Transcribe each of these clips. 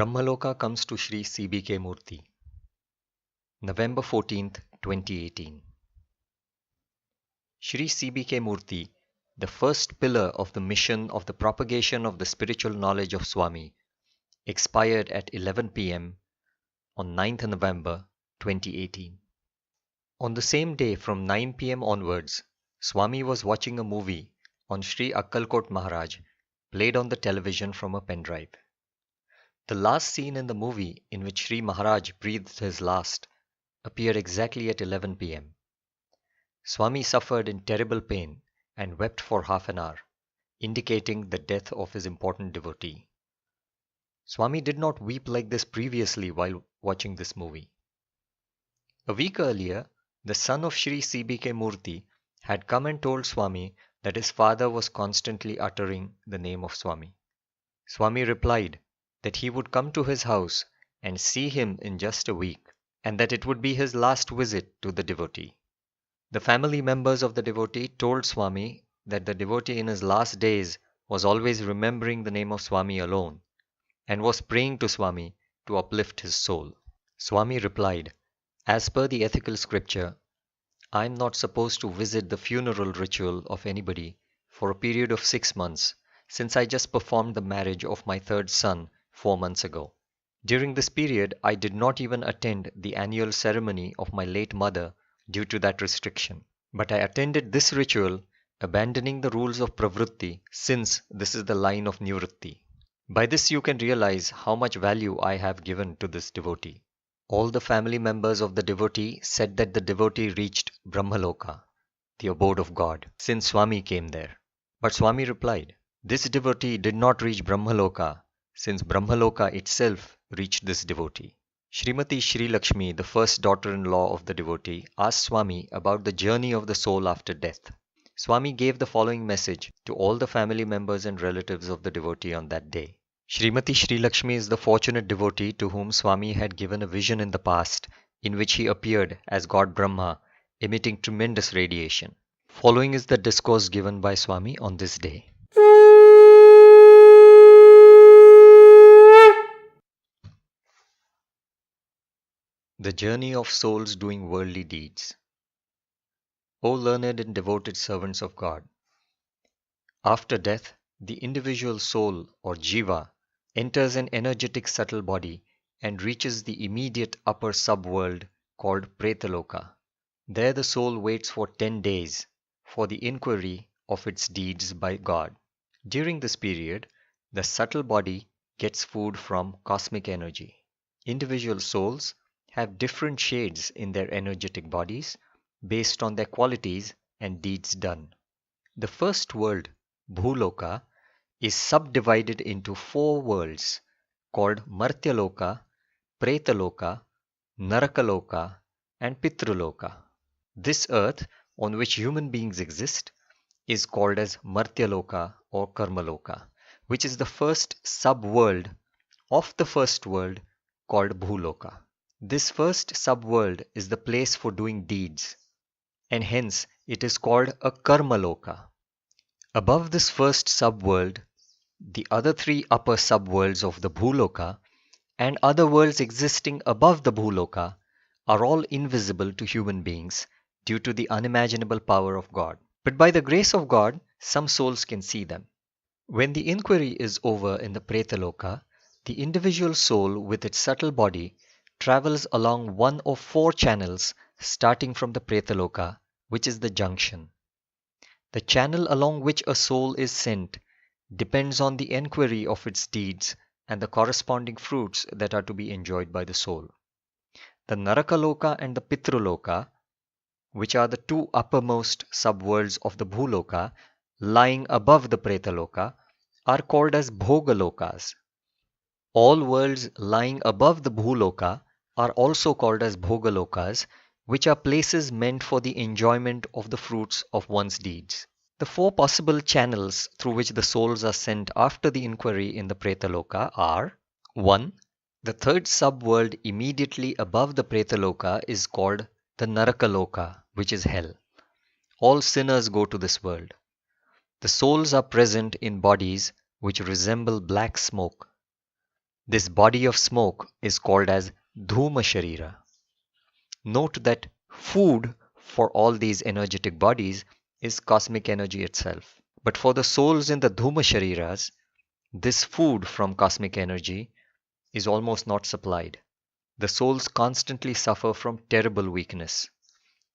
Brahma Loka comes to Shri CBK Murthy, November 14th, 2018. Shri CBK Murthy, the first pillar of the mission of the propagation of the spiritual knowledge of Swami, expired at 11 p.m. on 9th November 2018. On the same day from 9 p.m. onwards, Swami was watching a movie on Sri Akkalkot Maharaj played on the television from a pen drive. The last scene in the movie in which Sri Maharaj breathed his last appeared exactly at 11 p.m. Swami suffered in terrible pain and wept for half an hour, indicating the death of his important devotee. Swami did not weep like this previously while watching this movie. A week earlier, the son of Shri CBK Murthy had come and told Swami that his father was constantly uttering the name of Swami. Swami replied that he would come to his house and see him in just a week, and that it would be his last visit to the devotee. The family members of the devotee told Swami that the devotee in his last days was always remembering the name of Swami alone and was praying to Swami to uplift his soul. Swami replied, "As per the ethical scripture, I am not supposed to visit the funeral ritual of anybody for a period of 6 months, since I just performed the marriage of my third son 4 months ago. During this period, I did not even attend the annual ceremony of my late mother due to that restriction. But I attended this ritual, abandoning the rules of pravritti, since this is the line of nivritti. By this you can realize how much value I have given to this devotee." All the family members of the devotee said that the devotee reached Brahma Loka, the abode of God, since Swami came there. But Swami replied, "This devotee did not reach Brahma Loka, since Brahma Loka itself reached this devotee." Srimati Sri Lakshmi, the first daughter-in-law of the devotee, asked Swami about the journey of the soul after death. Swami gave the following message to all the family members and relatives of the devotee on that day. Srimati Sri Lakshmi is the fortunate devotee to whom Swami had given a vision in the past, in which he appeared as God Brahma, emitting tremendous radiation. Following is the discourse given by Swami on this day. The journey of souls doing worldly deeds. O learned and devoted servants of God, after death, the individual soul or jiva enters an energetic subtle body and reaches the immediate upper subworld called Preta Loka. There the soul waits for 10 days for the inquiry of its deeds by God. During this period, the subtle body gets food from cosmic energy. Individual souls have different shades in their energetic bodies based on their qualities and deeds done. The first world, Bhuloka, is subdivided into 4 worlds called Martya Loka, Preta Loka, Naraka Loka, and Pitru Loka. This earth on which human beings exist is called as Martya Loka or Karma Loka, which is the first sub-world of the first world called Bhuloka. This first sub-world is the place for doing deeds, and hence it is called a Karma Loka. Above this first sub-world, the other 3 upper sub-worlds of the Bhuloka and other worlds existing above the Bhuloka are all invisible to human beings due to the unimaginable power of God. But by the grace of God, some souls can see them. When the inquiry is over in the Preta Loka, the individual soul with its subtle body travels along one of 4 channels starting from the Preta Loka, which is the junction. The channel along which a soul is sent depends on the enquiry of its deeds and the corresponding fruits that are to be enjoyed by the soul. The Naraka Loka and the Pitru Loka, which are the 2 uppermost subworlds of the Bhuloka lying above the Preta Loka, are called as Bhoga Lokas. All worlds lying above the Bhuloka are also called as Bhoga Lokas, which are places meant for the enjoyment of the fruits of one's deeds. The 4 possible channels through which the souls are sent after the inquiry in the Preta Loka are: 1. The third subworld immediately above the Preta Loka is called the Naraka Loka, which is hell. All sinners go to this world. The souls are present in bodies which resemble black smoke. This body of smoke is called as Dhuma Sharira. Note that food for all these energetic bodies is cosmic energy itself. But for the souls in the Dhuma Shariras, this food from cosmic energy is almost not supplied. The souls constantly suffer from terrible weakness.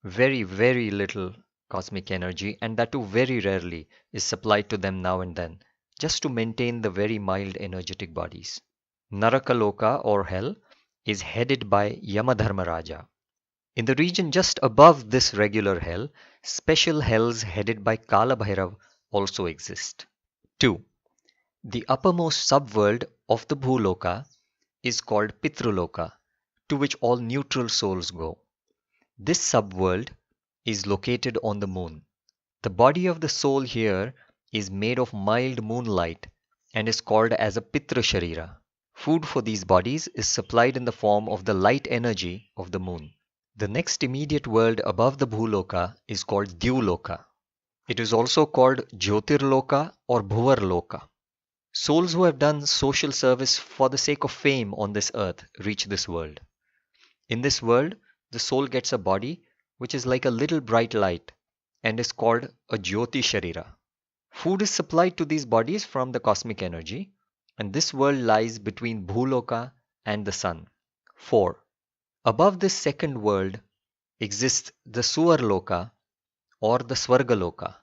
Very, very little cosmic energy, and that too very rarely, is supplied to them now and then, just to maintain the very mild energetic bodies. Naraka Loka or hell is headed by Yamadharmaraja. In the region just above this regular hell, special hells headed by Kala Bhairav also exist. 2. The uppermost subworld of the Bhuloka is called Pitruloka, to which all neutral souls go. This subworld is located on the moon. The body of the soul here is made of mild moonlight and is called as a Pitra Sharira. Food for these bodies is supplied in the form of the light energy of the moon. The next immediate world above the Bhuloka is called Dyuloka. It is also called Jyotirloka or Bhuvarloka. Souls who have done social service for the sake of fame on this earth reach this world. In this world, the soul gets a body which is like a little bright light and is called a Jyoti Sharira. Food is supplied to these bodies from the cosmic energy, and this world lies between Bhuloka and the sun. 4. Above this second world exists the Suvarloka or the Swargaloka,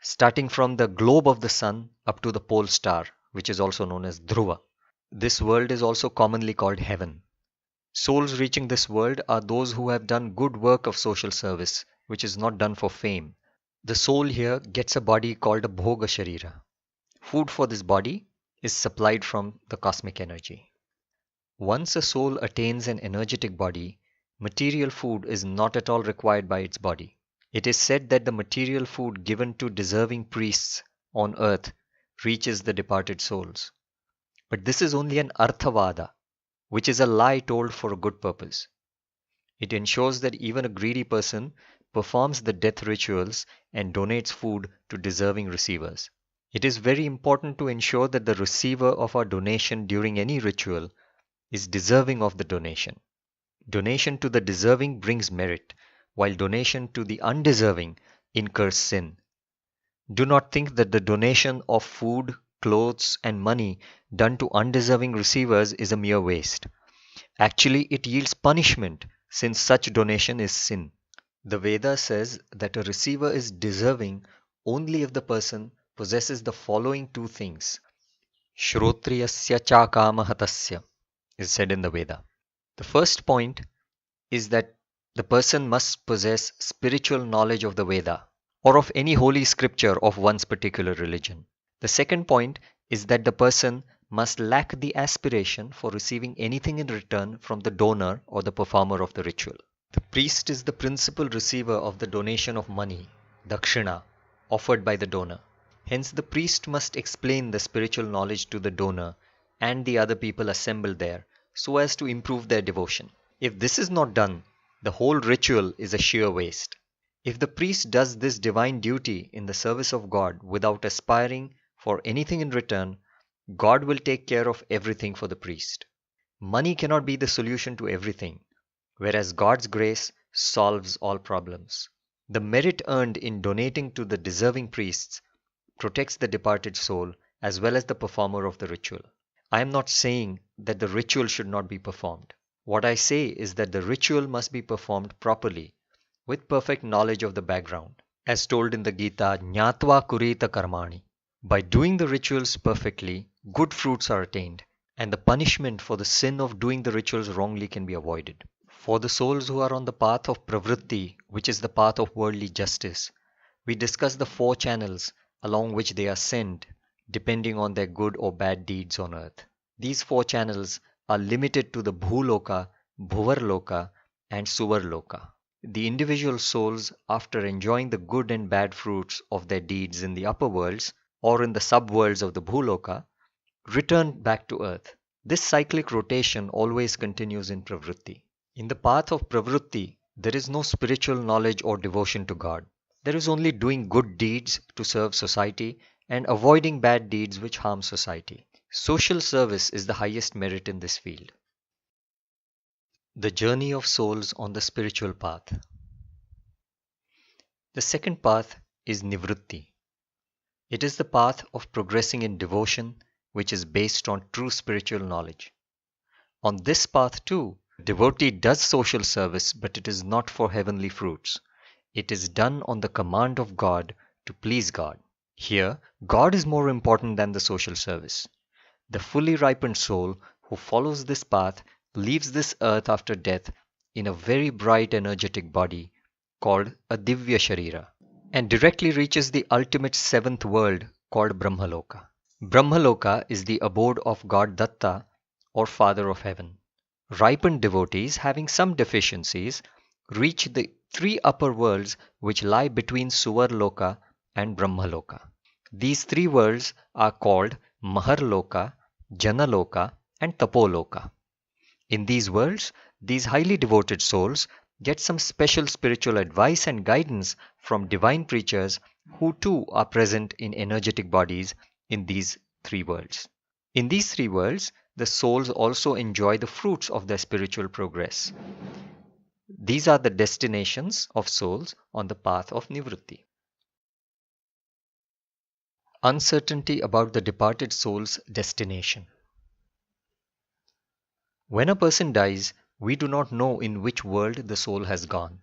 starting from the globe of the sun up to the pole star, which is also known as Dhruva. This world is also commonly called heaven. Souls reaching this world are those who have done good work of social service, which is not done for fame. The soul here gets a body called a Bhoga Sharira. Food for this body is supplied from the cosmic energy. Once a soul attains an energetic body, material food is not at all required by its body. It is said that the material food given to deserving priests on earth reaches the departed souls. But this is only an Arthavada, which is a lie told for a good purpose. It ensures that even a greedy person performs the death rituals and donates food to deserving receivers. It is very important to ensure that the receiver of our donation during any ritual is deserving of the donation. Donation to the deserving brings merit, while donation to the undeserving incurs sin. Do not think that the donation of food, clothes, and money done to undeserving receivers is a mere waste. Actually, it yields punishment, since such donation is sin. The Veda says that a receiver is deserving only if the person possesses the following two things. Shrotriyasya cha kamahatasya is said in the Veda. The first point is that the person must possess spiritual knowledge of the Veda or of any holy scripture of one's particular religion. The second point is that the person must lack the aspiration for receiving anything in return from the donor or the performer of the ritual. The priest is the principal receiver of the donation of money, dakshina, offered by the donor. Hence, the priest must explain the spiritual knowledge to the donor and the other people assembled there so as to improve their devotion. If this is not done, the whole ritual is a sheer waste. If the priest does this divine duty in the service of God without aspiring for anything in return, God will take care of everything for the priest. Money cannot be the solution to everything, whereas God's grace solves all problems. The merit earned in donating to the deserving priests protects the departed soul as well as the performer of the ritual. I am not saying that the ritual should not be performed. What I say is that the ritual must be performed properly, with perfect knowledge of the background. As told in the Gita, Jnatva kurita karmani. By doing the rituals perfectly, good fruits are attained, and the punishment for the sin of doing the rituals wrongly can be avoided. For the souls who are on the path of pravritti, which is the path of worldly justice, we discuss the 4 channels along which they are sent, depending on their good or bad deeds on earth. These 4 channels are limited to the Bhuloka, Bhuvarloka, and Suvarloka. The individual souls, after enjoying the good and bad fruits of their deeds in the upper worlds or in the subworlds of the Bhuloka, return back to earth. This cyclic rotation always continues in pravritti. In the path of pravritti, there is no spiritual knowledge or devotion to God. There is only doing good deeds to serve society and avoiding bad deeds which harm society. Social service is the highest merit in this field. The journey of souls on the spiritual path. The second path is Nivritti. It is the path of progressing in devotion, which is based on true spiritual knowledge. On this path too, a devotee does social service, but it is not for heavenly fruits. It is done on the command of God to please God. Here, God is more important than the social service. The fully ripened soul who follows this path leaves this earth after death in a very bright energetic body called a Divya Sharira and directly reaches the ultimate seventh world called Brahma Loka. Brahma Loka is the abode of God Datta or Father of Heaven. Ripened devotees having some deficiencies reach the three upper worlds which lie between Suvar Loka and Brahma Loka. These three worlds are called Mahar Loka, Jana Loka and Tapo Loka. In these worlds, these highly devoted souls get some special spiritual advice and guidance from divine preachers who too are present in energetic bodies in these three worlds. In these three worlds, the souls also enjoy the fruits of their spiritual progress. These are the destinations of souls on the path of Nivritti. Uncertainty about the departed soul's destination. When a person dies, we do not know in which world the soul has gone.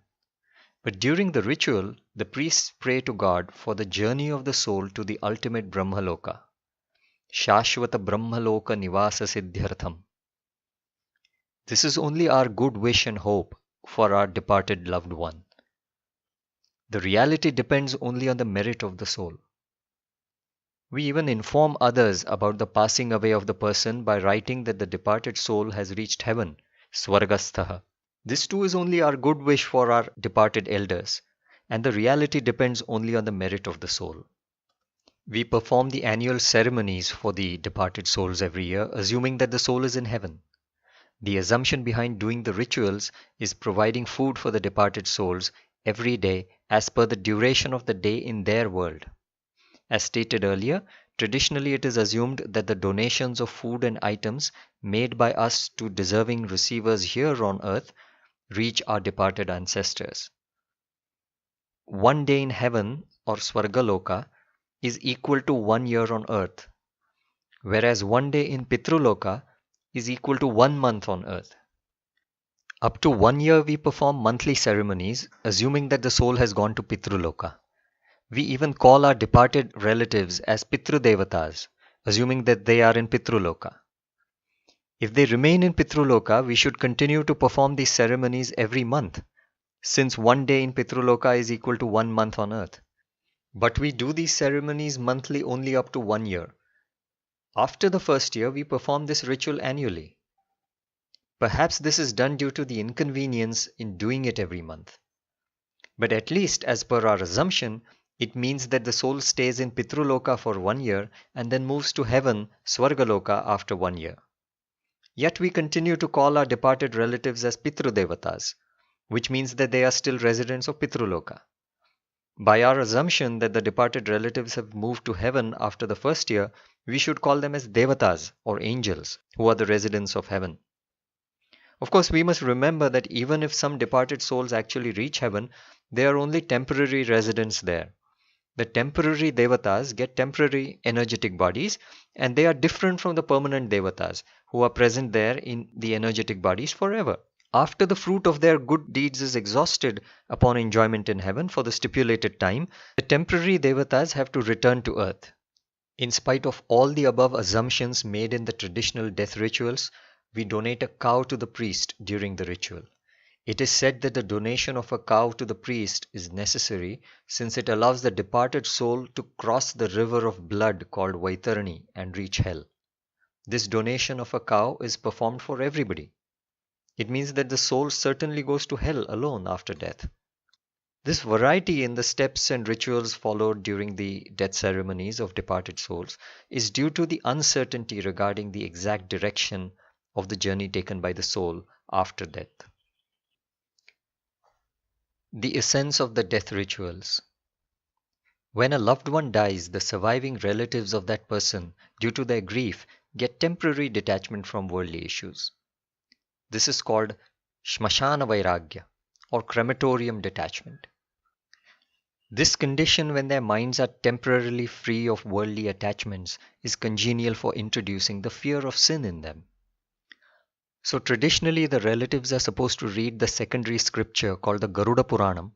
But during the ritual, the priests pray to God for the journey of the soul to the ultimate Brahma Loka. Shashvata Brahma Loka Nivasa Siddhyartham. This is only our good wish and hope for our departed loved one. The reality depends only on the merit of the soul. We even inform others about the passing away of the person by writing that the departed soul has reached heaven, Swargasthaha. This too is only our good wish for our departed elders, and the reality depends only on the merit of the soul. We perform the annual ceremonies for the departed souls every year, assuming that the soul is in heaven. The assumption behind doing the rituals is providing food for the departed souls every day as per the duration of the day in their world. As stated earlier, traditionally it is assumed that the donations of food and items made by us to deserving receivers here on earth reach our departed ancestors. One day in heaven or Swargaloka is equal to 1 year on earth, whereas one day in Pitruloka is equal to 1 month on earth. Up to 1 year we perform monthly ceremonies, assuming that the soul has gone to Pitruloka. We even call our departed relatives as Pitrudevatas, assuming that they are in Pitruloka. If they remain in Pitruloka, we should continue to perform these ceremonies every month, since 1 day in Pitruloka is equal to 1 month on earth. But we do these ceremonies monthly only up to 1 year. After the first year, we perform this ritual annually. Perhaps this is done due to the inconvenience in doing it every month. But at least, as per our assumption, it means that the soul stays in Pitruloka for 1 year and then moves to heaven, Swargaloka, after 1 year. Yet we continue to call our departed relatives as Pitrudevatas, which means that they are still residents of Pitruloka. By our assumption that the departed relatives have moved to heaven after the first year, we should call them as Devatas or angels, who are the residents of heaven. Of course, we must remember that even if some departed souls actually reach heaven, they are only temporary residents there. The temporary Devatas get temporary energetic bodies, and they are different from the permanent Devatas who are present there in the energetic bodies forever. After the fruit of their good deeds is exhausted upon enjoyment in heaven for the stipulated time, the temporary Devatas have to return to earth. In spite of all the above assumptions made in the traditional death rituals, we donate a cow to the priest during the ritual. It is said that the donation of a cow to the priest is necessary since it allows the departed soul to cross the river of blood called Vaitarani and reach hell. This donation of a cow is performed for everybody. It means that the soul certainly goes to hell alone after death. This variety in the steps and rituals followed during the death ceremonies of departed souls is due to the uncertainty regarding the exact direction of the journey taken by the soul after death. The essence of the death rituals. When a loved one dies, the surviving relatives of that person, due to their grief, get temporary detachment from worldly issues. This is called Shmashana Vairagya or crematorium detachment. This condition, when their minds are temporarily free of worldly attachments, is congenial for introducing the fear of sin in them. So traditionally, the relatives are supposed to read the secondary scripture called the Garuda Puranam,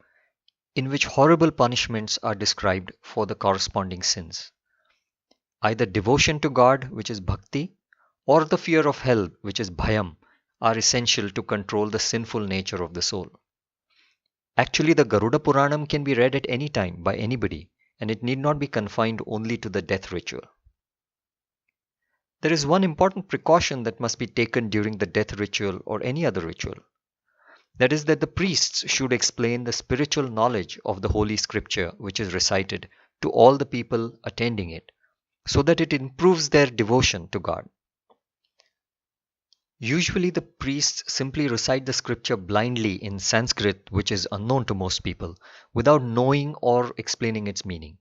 in which horrible punishments are described for the corresponding sins. Either devotion to God, which is bhakti, or the fear of hell, which is bhayam, are essential to control the sinful nature of the soul. Actually, the Garuda Puranam can be read at any time by anybody, and it need not be confined only to the death ritual. There is one important precaution that must be taken during the death ritual or any other ritual. That is that the priests should explain the spiritual knowledge of the Holy Scripture which is recited to all the people attending it, so that it improves their devotion to God. Usually the priests simply recite the scripture blindly in Sanskrit, which is unknown to most people, without knowing or explaining its meaning.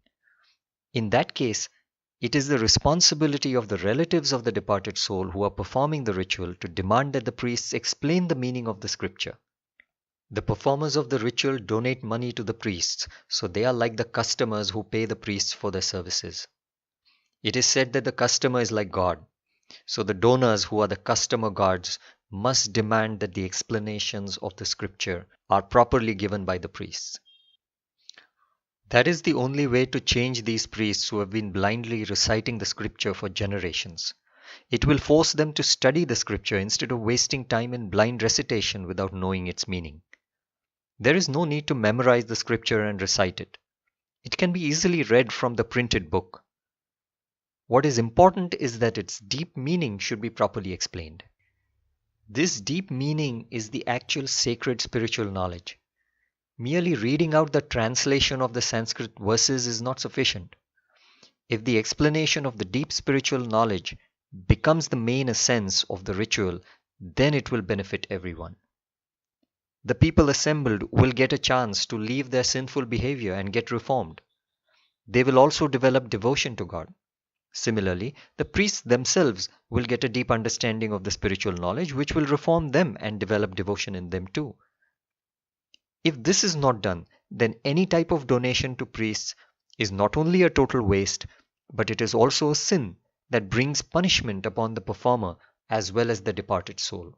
In that case, it is the responsibility of the relatives of the departed soul who are performing the ritual to demand that the priests explain the meaning of the scripture. The performers of the ritual donate money to the priests, so they are like the customers who pay the priests for their services. It is said that the customer is like God, so the donors, who are the customer gods, must demand that the explanations of the scripture are properly given by the priests. That is the only way to change these priests who have been blindly reciting the scripture for generations. It will force them to study the scripture instead of wasting time in blind recitation without knowing its meaning. There is no need to memorize the scripture and recite it. It can be easily read from the printed book. What is important is that its deep meaning should be properly explained. This deep meaning is the actual sacred spiritual knowledge. Merely reading out the translation of the Sanskrit verses is not sufficient. If the explanation of the deep spiritual knowledge becomes the main essence of the ritual, then it will benefit everyone. The people assembled will get a chance to leave their sinful behavior and get reformed. They will also develop devotion to God. Similarly, the priests themselves will get a deep understanding of the spiritual knowledge, which will reform them and develop devotion in them too. If this is not done, then any type of donation to priests is not only a total waste, but it is also a sin that brings punishment upon the performer as well as the departed soul.